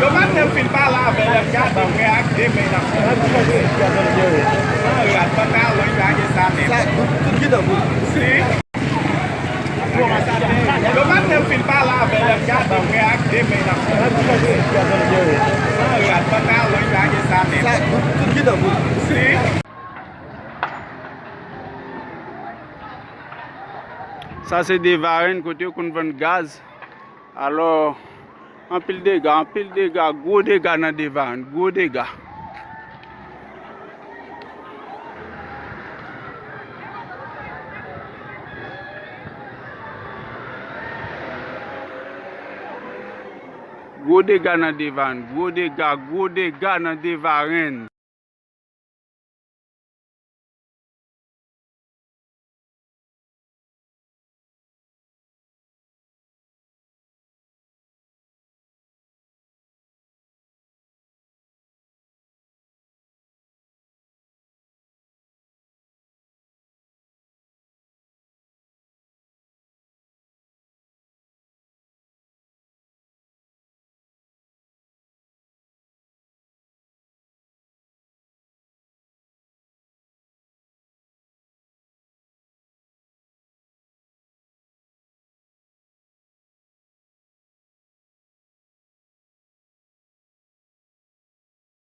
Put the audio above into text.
Eu matei o filho pra lá, velho. Eu já dei aqui, velho. Eu já tô até longe da gente, sabe? Tudo que dá muito. Sim. Eu matei o filho pra lá, velho. Eu já dei aqui, velho. Eu já tô até longe da gente, sabe? Tudo que dá muito. Sim. Ça c'est des varennes côté qu'on vend gaz. Alors, un pile de dégâts, gros dégâts dans des varennes, gros dégâts. Gros dégâts dans des varennes, gros dégâts dans des varennes.